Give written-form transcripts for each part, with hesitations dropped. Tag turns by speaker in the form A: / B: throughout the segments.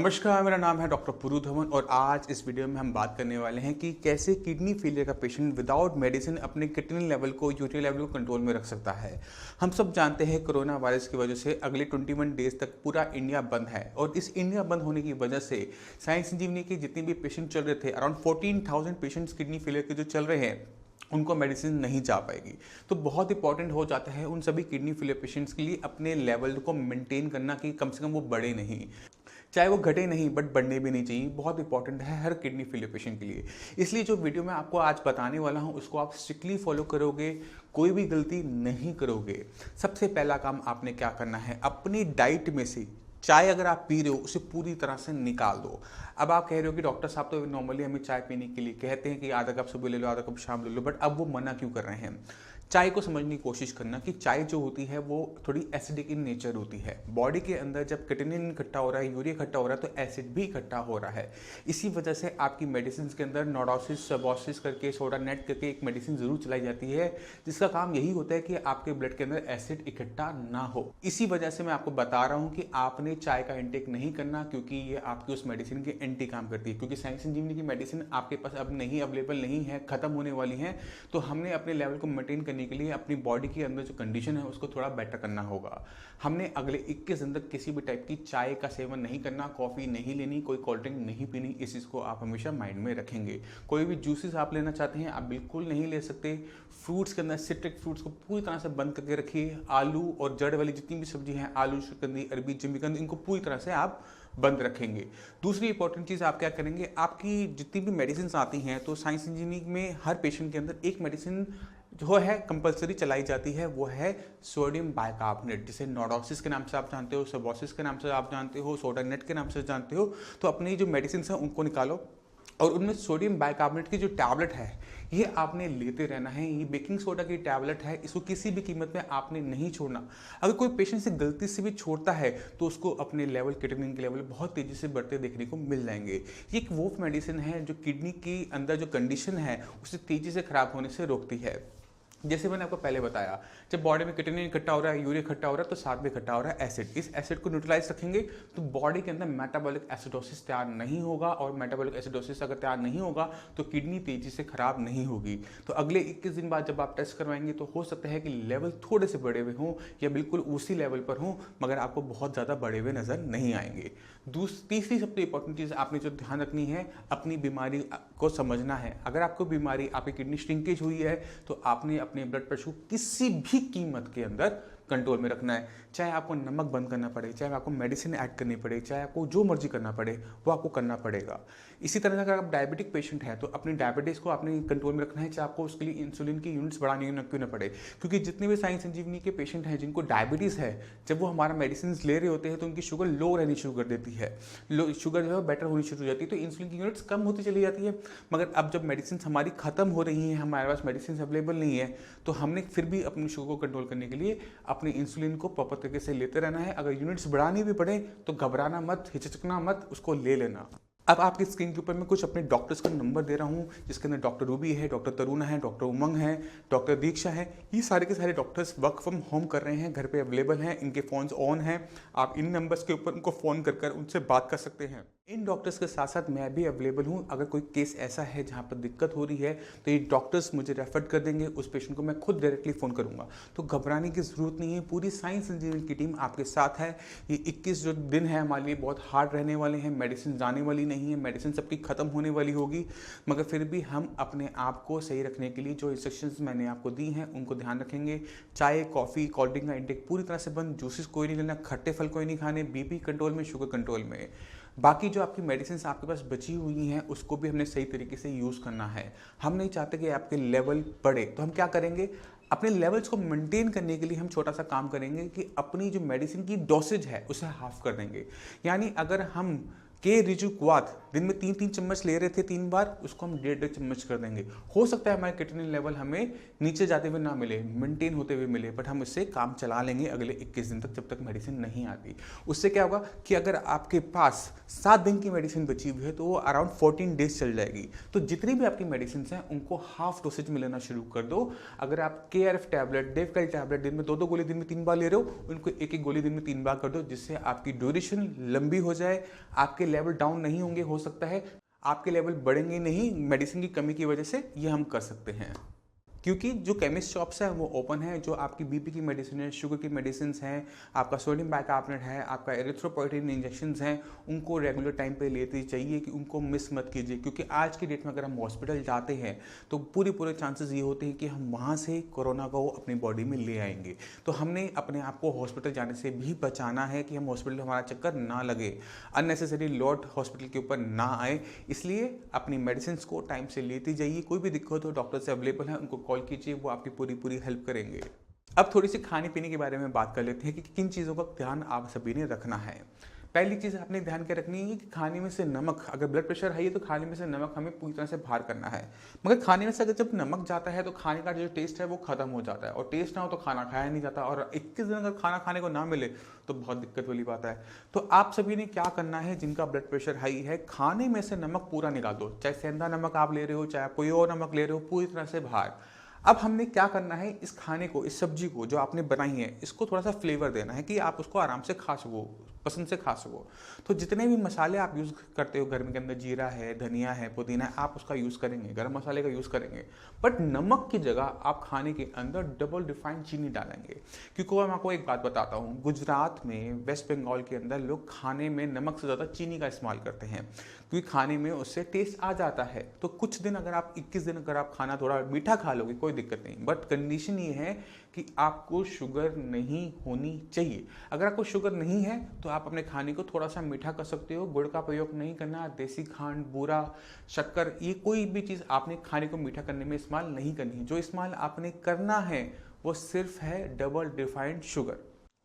A: नमस्कार, मेरा नाम है डॉक्टर पुरु धवन और आज इस वीडियो में हम बात करने वाले हैं कि कैसे किडनी फेलियर का पेशेंट विदाउट मेडिसिन अपने किडनी लेवल को यूरिया लेवल को कंट्रोल में रख सकता है। हम सब जानते हैं कोरोना वायरस की वजह से अगले 21 डेज तक पूरा इंडिया बंद है और इस इंडिया बंद होने की वजह से साई संजीवनी के जितने भी पेशेंट चल रहे थे, अराउंड 14,000 पेशेंट्स किडनी फेलियर के जो चल रहे हैं उनको मेडिसिन नहीं जा पाएगी। तो बहुत इंपॉर्टेंट हो जाता है उन सभी किडनी फेलियर पेशेंट्स के लिए अपने लेवल को मेंटेन करना कि कम से कम वो बढ़े नहीं, चाहे वो घटे नहीं बट बढ़ने भी नहीं चाहिए। बहुत इंपॉर्टेंट है हर किडनी फेलियर पेशेंट के लिए। इसलिए जो वीडियो मैं आपको आज बताने वाला हूँ उसको आप स्ट्रिक्टली फॉलो करोगे, कोई भी गलती नहीं करोगे। सबसे पहला काम आपने क्या करना है, अपनी डाइट में से चाय अगर आप पी रहे हो उसे पूरी तरह से निकाल दो। अब आप कह रहे हो कि डॉक्टर साहब तो नॉर्मली हमें चाय पीने के लिए कहते हैं कि आधा कप सुबह ले लो, आधा कप शाम ले लो, बट अब वो मना क्यों कर रहे हैं। चाय को समझने की कोशिश करना कि चाय जो होती है वो थोड़ी एसिडिक इन नेचर होती है। बॉडी के अंदर जब क्रिएटिनिन इकट्ठा हो रहा है, यूरिया इकट्ठा हो रहा है, तो एसिड भी इकट्ठा हो रहा है। इसी वजह से आपकी मेडिसिन के अंदर नोडोसिस सबोसिस करके सोडा नेट करके एक मेडिसिन जरूर चलाई जाती है जिसका काम यही होता है कि आपके ब्लड के अंदर एसिड इकट्ठा ना हो। इसी वजह से मैं आपको बता रहा हूँ कि आपने चाय का इंटेक नहीं करना, क्योंकि ये आपकी उस मेडिसिन के एंटी काम करती है। क्योंकि साई संजीवनी की मेडिसिन आपके पास अब नहीं अवेलेबल नहीं है, खत्म होने वाली है। तो हमने अपने लेवल को मेंटेन करने के लिए अपनी बॉडी के अंदर जो कंडीशन है उसको थोड़ा बेटर करना होगा। हमने अगले 21 दिन तक किसी भी टाइप की चाय का सेवन नहीं करना, कॉफी नहीं लेनी, कोई कोल्ड ड्रिंक नहीं पीनी। इस चीज को आप हमेशा माइंड में रखेंगे। कोई भी जूसेस आप लेना चाहते हैं आप बिल्कुल नहीं ले सकते। फ्रूट्स के अंदर सिट्रिक फ्रूट्स को पूरी तरह से बंद करके रखिए। आलू और जड़ वाली जितनी भी सब्जी हैं, आलू, शकंदी, अरबी, जिमीकंद, इनको पूरी तरह से आप बंद रखेंगे। दूसरी इंपॉर्टेंट चीज़ आप क्या करेंगे, आपकी जितनी भी मेडिसिन आती हैं तो साई संजीवनी में हर पेशेंट के अंदर एक मेडिसिन जो है कंपलसरी चलाई जाती है, वो है सोडियम बाइकार्बोनेट, जिसे नोडोसिस के नाम से आप जानते हो, सबोसिस के नाम से आप जानते हो, सोडा नेट के नाम से जानते हो। तो अपनी जो मेडिसिन है उनको निकालो और उनमें सोडियम बाइकार्बोनेट की जो टैबलेट है ये आपने लेते रहना है। ये बेकिंग सोडा की टैबलेट है, इसको किसी भी कीमत में आपने नहीं छोड़ना। अगर कोई पेशेंट से गलती से भी छोड़ता है तो उसको अपने लेवल क्रिएटिनिन के लेवल बहुत तेजी से बढ़ते देखने को मिल जाएंगे। ये एक वो मेडिसिन है जो किडनी के अंदर जो कंडीशन है उसे तेजी से खराब होने से रोकती है। जैसे मैंने आपको पहले बताया, जब बॉडी में क्रिएटिनिन इकट्ठा हो रहा है, यूरिया इकट्ठा हो रहा है, तो साथ में इकट्ठा हो रहा है एसिड। इस एसिड को न्यूट्रलाइज रखेंगे तो बॉडी के अंदर मेटाबॉलिक एसिडोसिस तैयार नहीं होगा, और मेटाबॉलिक एसिडोसिस अगर तैयार नहीं होगा तो किडनी तेजी से खराब नहीं होगी। तो अगले 21 दिन बाद जब आप टेस्ट करवाएंगे तो हो सकता है कि लेवल थोड़े से बढ़े हुए हों या बिल्कुल उसी लेवल पर हों, मगर आपको बहुत ज़्यादा बढ़े हुए नजर नहीं आएंगे। तीसरी सबसे इंपॉर्टेंट चीज़ आपने जो ध्यान रखनी है, अपनी बीमारी को समझना है। अगर आपको बीमारी, आपकी किडनी श्रिंकेज हुई है तो आपने अपने ब्लड प्रेशर किसी भी कीमत के अंदर कंट्रोल में रखना है। चाहे आपको नमक बंद करना पड़े, चाहे आपको मेडिसिन ऐड करनी पड़े, चाहे आपको जो मर्जी करना पड़े, वो आपको करना पड़ेगा। इसी तरह से अगर आप डायबिटिक पेशेंट हैं तो अपनी डायबिटीज़ को आपने कंट्रोल में रखना है, चाहे आपको उसके लिए इंसुलिन की यूनिट्स बढ़ानी क्यों ना पड़े। क्योंकि जितने भी साई संजीवनी के पेशेंट हैं जिनको डायबिटीज़ है, जब वो हमारा मेडिसिन ले रहे होते हैं तो उनकी शुगर लो रहनी शुरू कर देती है, शुगर जो है बेटर होनी शुरू हो जाती है, तो इंसुलिन की यूनिट्स कम होती चली जाती है। मगर अब जब मेडिसिन हमारी खत्म हो रही हैं, हमारे पास मेडिसिन अवेलेबल नहीं है, तो हमने फिर भी अपनी शुगर को कंट्रोल करने के लिए अपने इंसुलिन को प्रॉपर तरीके से लेते रहना है। अगर यूनिट्स बढ़ानी भी पड़े तो घबराना मत, हिचकना मत, उसको ले लेना। अब आपकी स्क्रीन के ऊपर मैं कुछ अपने डॉक्टर्स का नंबर दे रहा हूँ, जिसके अंदर डॉक्टर रूबी है, डॉक्टर तरुणा है, डॉक्टर उमंग है, डॉक्टर दीक्षा है। ये सारे के सारे डॉक्टर्स वर्क फ्रॉम होम कर रहे हैं, घर पे अवेलेबल हैं, इनके फ़ोन्स ऑन हैं। आप इन नंबर्स के ऊपर उनको फ़ोन कर उनसे बात कर सकते हैं। इन डॉक्टर्स के साथ साथ मैं भी अवेलेबल हूँ। अगर कोई केस ऐसा है जहाँ पर दिक्कत हो रही है तो ये डॉक्टर्स मुझे रेफर कर देंगे, उस पेशेंट को मैं खुद डायरेक्टली फ़ोन करूँगा। तो घबराने की ज़रूरत नहीं है, पूरी साई संजीवनी की टीम आपके साथ है। ये 21 जो दिन है हमारे लिए बहुत हार्ड रहने वाले हैं। मेडिसिन जाने वाली नहीं है, मेडिसिन सबकी ख़त्म होने वाली होगी, मगर फिर भी हम अपने आप को सही रखने के लिए जो इंस्ट्रक्शंस मैंने आपको दी हैं उनको ध्यान रखेंगे। चाय, कॉफ़ी, कोल्ड ड्रिंक का इंटेक पूरी तरह से बंद, जूसेस कोई नहीं लेना, खट्टे फल कोई नहीं खाने, बीपी कंट्रोल में, शुगर कंट्रोल में। बाकी जो आपकी मेडिसिन आपके पास बची हुई हैं उसको भी हमने सही तरीके से यूज़ करना है। हम नहीं चाहते कि आपके लेवल बढ़े, तो हम क्या करेंगे, अपने लेवल्स को मेंटेन करने के लिए हम छोटा सा काम करेंगे कि अपनी जो मेडिसिन की डोसेज है उसे हाफ कर देंगे। यानी अगर हम के रिजुक्वात दिन में 3-3 चम्मच ले रहे थे 3 बार, उसको हम 1.5 चम्मच कर देंगे। हो सकता है हमारे क्रिएटिनिन लेवल हमें नीचे जाते हुए ना मिले, मेंटेन होते हुए मिले, बट हम इससे काम चला लेंगे अगले 21 दिन तक, जब तक मेडिसिन नहीं आती। उससे क्या होगा कि अगर आपके पास 7 दिन की मेडिसिन बची हुई है तो वो अराउंड 14 डेज चल जाएगी। तो जितनी भी आपकी मेडिसिन हैं उनको हाफ डोसेज में लेना शुरू कर दो। अगर आप KRF टैबलेट, डेवकाइल टैबलेट दिन में 2-2 गोली दिन में 3 बार ले रहे हो, उनको 1-1 गोली दिन में 3 बार कर दो, जिससे आपकी ड्यूरेशन लंबी हो जाए, आपके लेवल डाउन नहीं होंगे, हो सकता है आपके लेवल बढ़ेंगे नहीं मेडिसिन की कमी की वजह से, ये हम कर सकते हैं। क्योंकि जो केमिस्ट शॉप्स हैं वो ओपन है, जो आपकी बीपी की मेडिसिन है, शुगर की मेडिसिन हैं, आपका सोडियम बाइकार्बोनेट है, आपका एरिथ्रोपोइटिन इंजेक्शंस हैं, उनको रेगुलर टाइम पे लेते चाहिए कि उनको मिस मत कीजिए। क्योंकि आज की डेट में अगर हम हॉस्पिटल जाते हैं तो पूरे चांसेस ये होते हैं कि हम वहाँ से कोरोना को अपनी बॉडी में ले आएंगे। तो हमने अपने आप को हॉस्पिटल जाने से भी बचाना है कि हम हॉस्पिटल हमारा चक्कर ना लगे, अननेसेसरी लोड हॉस्पिटल के ऊपर ना आए। इसलिए अपनी मेडिसिन को टाइम से लेती जाइए। कोई भी दिक्कत हो डॉक्टर से अवेलेबल है, उनको कॉल कीजिए, वो आपकी पूरी हेल्प करेंगे। अब थोड़ी सी खाने पीने के बारे में बात कर लेते हैं कि किन चीज़ों का ध्यान आप सभी ने रखना है। पहली चीज़ आपने ध्यान के रखनी है कि खाने में से नमक, अगर ब्लड प्रेशर हाई है तो खाने में से नमक हमें पूरी तरह से बाहर करना है। मगर खाने में से अगर जब नमक जाता है तो खाने का जो टेस्ट है वो खत्म हो जाता है, और टेस्ट ना हो तो खाना खाया नहीं जाता, और 21 दिन अगर खाना खाने को ना मिले तो बहुत दिक्कत वाली बात है। तो आप सभी ने क्या करना है, जिनका ब्लड प्रेशर हाई है, खाने में से नमक पूरा निकाल दो। चाहे सेंधा नमक आप ले रहे हो, चाहे आप कोई और नमक ले रहे हो, पूरी तरह से बाहर। अब हमने क्या करना है, इस खाने को, इस सब्जी को जो आपने बनाई है, इसको थोड़ा सा फ्लेवर देना है कि आप उसको आराम से खा सको, पसंद से खा सको। तो जितने भी मसाले आप यूज़ करते हो घर में के अंदर, जीरा है, धनिया है, पुदीना है, आप उसका यूज़ करेंगे, गरम मसाले का यूज़ करेंगे। बट नमक की जगह आप खाने के अंदर डबल रिफाइंड चीनी डालेंगे। क्योंकि मैं आपको एक बात बताता हूँ, गुजरात में, वेस्ट बंगाल के अंदर लोग खाने में नमक से ज़्यादा चीनी का इस्तेमाल करते हैं, क्योंकि खाने में उससे टेस्ट आ जाता है। तो कुछ दिन अगर आप 21 दिन अगर आप खाना थोड़ा मीठा खा लोगे कोई दिक्कत नहीं, बट कंडीशन ये है कि आपको शुगर नहीं होनी चाहिए। अगर आपको शुगर नहीं है तो आप अपने खाने को थोड़ा सा मीठा कर सकते हो। गुड़ का प्रयोग नहीं करना, देसी खांड, बूरा, शक्कर, ये कोई भी चीज़ आपने खाने को मीठा करने में इस्तेमाल नहीं करनी है। जो इस्तेमाल आपने करना है वो सिर्फ है डबल रिफाइंड शुगर।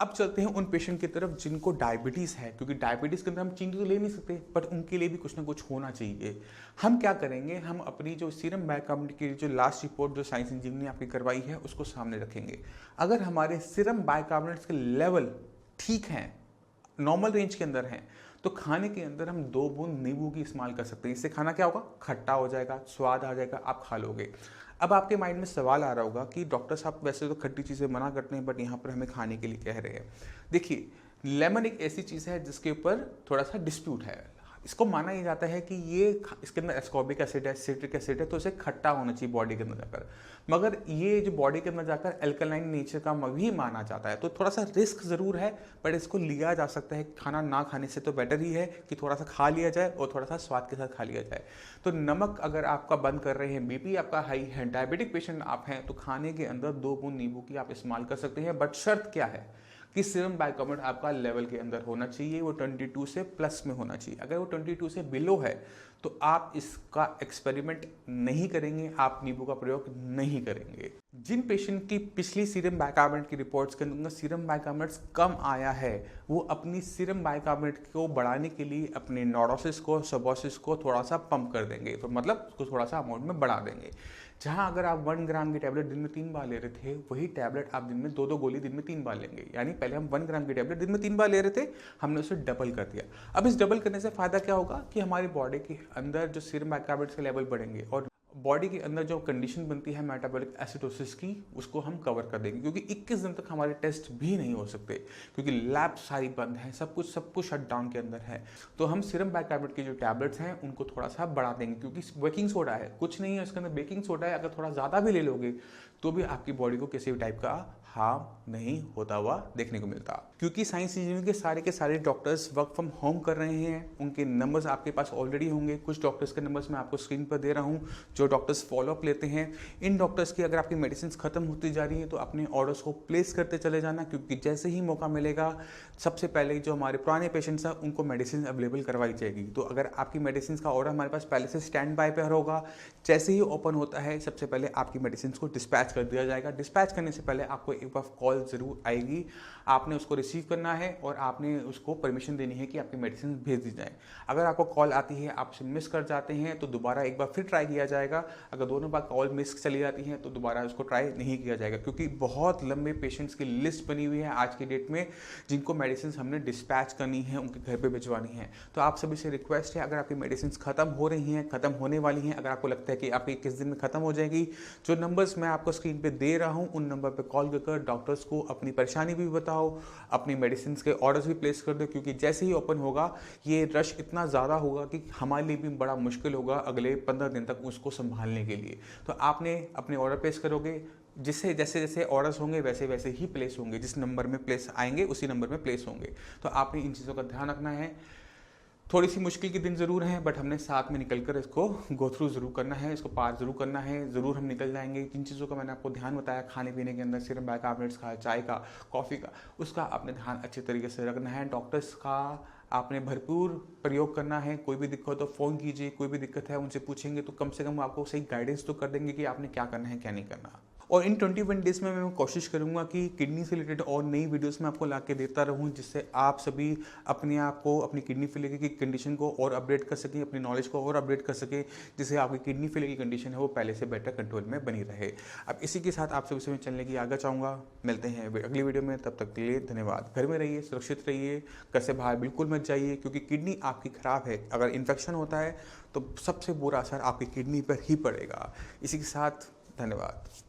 A: अब चलते हैं उन पेशेंट की तरफ जिनको डायबिटीज़ है, क्योंकि डायबिटीज़ के अंदर हम चीनी तो ले नहीं सकते, बट उनके लिए भी कुछ ना कुछ होना चाहिए। हम क्या करेंगे, हम अपनी जो सीरम बाइकार्बोनेट की जो लास्ट रिपोर्ट जो साइंस इंजीनियर ने आपकी करवाई है उसको सामने रखेंगे। अगर हमारे सीरम बाइकार्बोनेट के लेवल ठीक हैं, नॉर्मल रेंज के अंदर हैं, तो खाने के अंदर हम 2 बूंद नींबू की इस्तेमाल कर सकते हैं। इससे खाना क्या होगा, खट्टा हो जाएगा, स्वाद आ जाएगा, आप खा लोगे। अब आपके माइंड में सवाल आ रहा होगा कि डॉक्टर साहब वैसे तो खट्टी चीज़ें मना करते हैं, बट यहाँ पर हमें खाने के लिए कह रहे हैं। देखिए, लेमन एक ऐसी चीज़ है जिसके ऊपर थोड़ा सा डिस्प्यूट है। इसको माना ही जाता है कि ये इसके अंदर एस्कॉर्बिक एसिड है, सिट्रिक एसिड है, तो इसे खट्टा होना चाहिए बॉडी के अंदर जाकर। मगर ये जो बॉडी के अंदर जाकर एल्कलाइन नेचर का भी माना जाता है, तो थोड़ा सा रिस्क ज़रूर है, बट इसको लिया जा सकता है। खाना ना खाने से तो बेटर ही है कि थोड़ा सा खा लिया जाए और थोड़ा सा स्वाद के साथ खा लिया जाए। तो नमक अगर आपका बंद कर रहे हैं, बीपी आपका हाई है, डायबिटिक पेशेंट आप हैं, तो खाने के अंदर 2 बूंद नींबू की आप इस्तेमाल कर सकते हैं। बट शर्त क्या है कि सीरम बाइकार्बोनेट आपका लेवल के अंदर होना चाहिए, वो 22 से प्लस में होना चाहिए। अगर वो 22 से बिलो है तो आप इसका एक्सपेरिमेंट नहीं करेंगे, आप नींबू का प्रयोग नहीं करेंगे। जिन पेशेंट की पिछली सीरम बाइकार्बोनेट की रिपोर्ट्स के अंदर सीरम बाइकार्बोनेट कम आया है, वो अपनी सीरम बाइकार्बोनेट को बढ़ाने के लिए अपने नॉर्डोसिस को, सबोसिस को थोड़ा सा पंप कर देंगे, तो मतलब उसको थोड़ा सा अमाउंट में बढ़ा देंगे। जहां अगर आप 1 ग्राम की टैबलेट दिन में 3 बार ले रहे थे, वही टैबलेट आप दिन में 2-2 गोली दिन में 3 बार लेंगे। यानी पहले हम 1 ग्राम की टैबलेट दिन में 3 बार ले रहे थे, हमने उसे डबल कर दिया। अब इस डबल करने से फायदा क्या होगा कि हमारी बॉडी के अंदर जो सीरम बाइकार्बोनेट के लेवल बढ़ेंगे, और बॉडी के अंदर जो कंडीशन बनती है मेटाबॉलिक एसिडोसिस की, उसको हम कवर कर देंगे। क्योंकि 21 दिन तक हमारे टेस्ट भी नहीं हो सकते, क्योंकि लैब सारी बंद है, सब कुछ शट डाउन के अंदर है। तो हम सीरम बाइकार्बोनेट की जो टैबलेट्स हैं उनको थोड़ा सा बढ़ा देंगे, क्योंकि बेकिंग सोडा है, कुछ नहीं है उसके अंदर, बेकिंग सोडा है। अगर थोड़ा ज़्यादा भी ले लोगे तो भी आपकी बॉडी को किसी भी टाइप का हार्म नहीं होता हुआ देखने को मिलता। क्योंकि साइंस इंजीनियरिंग के सारे डॉक्टर्स वर्क फ्रॉम होम कर रहे हैं, उनके नंबर्स आपके पास ऑलरेडी होंगे। कुछ डॉक्टर्स के नंबर्स मैं आपको स्क्रीन पर दे रहा हूं, जो डॉक्टर्स फॉलोअप लेते हैं। इन डॉक्टर्स की अगर आपकी मेडिसिन खत्म होती जा रही है तो अपने ऑर्डर्स को प्लेस करते चले जाना, क्योंकि जैसे ही मौका मिलेगा सबसे पहले जो हमारे पुराने पेशेंट्स हैं उनको मेडिसिन अवेलेबल करवाई जाएगी। तो अगर आपकी मेडिसिन का ऑर्डर हमारे पास पहले से स्टैंड बाय पर होगा, जैसे ही ओपन होता है सबसे पहले आपकी मेडिसिन को डिस्पैच कर दिया जाएगा। डिस्पैच करने से पहले आपको एक बार कॉल जरूर आएगी, आपने उसको रिसीव करना है और आपने उसको परमिशन देनी है कि आपकी मेडिसिन भेज दी जाए। अगर आपको कॉल आती है, आप उसे मिस कर जाते हैं, तो दोबारा एक बार फिर ट्राई किया जाएगा। अगर दोनों बार कॉल मिस चली जाती है तो दोबारा उसको ट्राई नहीं किया जाएगा, क्योंकि बहुत लंबे पेशेंट्स की लिस्ट बनी हुई है आज की डेट में, जिनको मेडिसिन हमने डिस्पैच करनी है, उनके घर पे भिजवानी है। तो आप सभी से रिक्वेस्ट है, अगर आपकी मेडिसिन खत्म हो रही हैं, खत्म होने वाली हैं, अगर आपको लगता है कि आपकी किस दिन में खत्म हो जाएगी, जो नंबर्स मैं आपको स्क्रीन पे दे रहा हूं उन नंबर पे कॉल कर जाकर डॉक्टर्स को अपनी परेशानी भी बताओ, अपनी मेडिसिन के ऑर्डर्स भी प्लेस कर दो, क्योंकि जैसे ही ओपन होगा ये रश इतना ज़्यादा होगा कि हमारे लिए भी बड़ा मुश्किल होगा अगले 15 दिन तक उसको संभालने के लिए। तो आपने अपने ऑर्डर प्लेस करोगे, जिससे जैसे जैसे ऑर्डर्स होंगे वैसे वैसे ही प्लेस होंगे, जिस नंबर में प्लेस आएंगे उसी नंबर में प्लेस होंगे। तो आपने इन चीज़ों का ध्यान रखना है। थोड़ी सी मुश्किल के दिन ज़रूर हैं, बट हमने साथ में निकल कर इसको गो थ्रू ज़रूर करना है, इसको पार ज़रूर करना है, ज़रूर हम निकल जाएंगे। जिन चीज़ों का मैंने आपको ध्यान बताया खाने पीने के अंदर, सीरम बाइकार्बोनेट्स का, चाय का, कॉफ़ी का, उसका आपने ध्यान अच्छे तरीके से रखना है। डॉक्टर्स का आपने भरपूर प्रयोग करना है। कोई भी दिक्कत हो तो फ़ोन कीजिए, कोई भी दिक्कत है उनसे पूछेंगे तो कम से कम आपको सही गाइडेंस तो कर देंगे कि आपने क्या करना है क्या नहीं करना। और इन 21 डेज़ में मैं कोशिश करूंगा कि किडनी से रिलेटेड और नई वीडियोस में आपको ला के देता रहूं, जिससे आप सभी अपने आप को, अपनी किडनी फेलियर की कंडीशन को और अपडेट कर सकें, अपनी नॉलेज को और अपडेट कर सकें, जिससे आपकी किडनी फेलियर की कंडीशन है वो पहले से बेटर कंट्रोल में बनी रहे। अब इसी के साथ आप सभी से मैं चलने की आगे चाहूँगा। मिलते हैं अगली वीडियो में, तब तक के लिए धन्यवाद। घर में रहिए, सुरक्षित रहिए, घर से बाहर बिल्कुल मत जाइए, क्योंकि किडनी आपकी ख़राब है। अगर इन्फेक्शन होता है तो सबसे बुरा असर आपकी किडनी पर ही पड़ेगा। इसी के साथ धन्यवाद।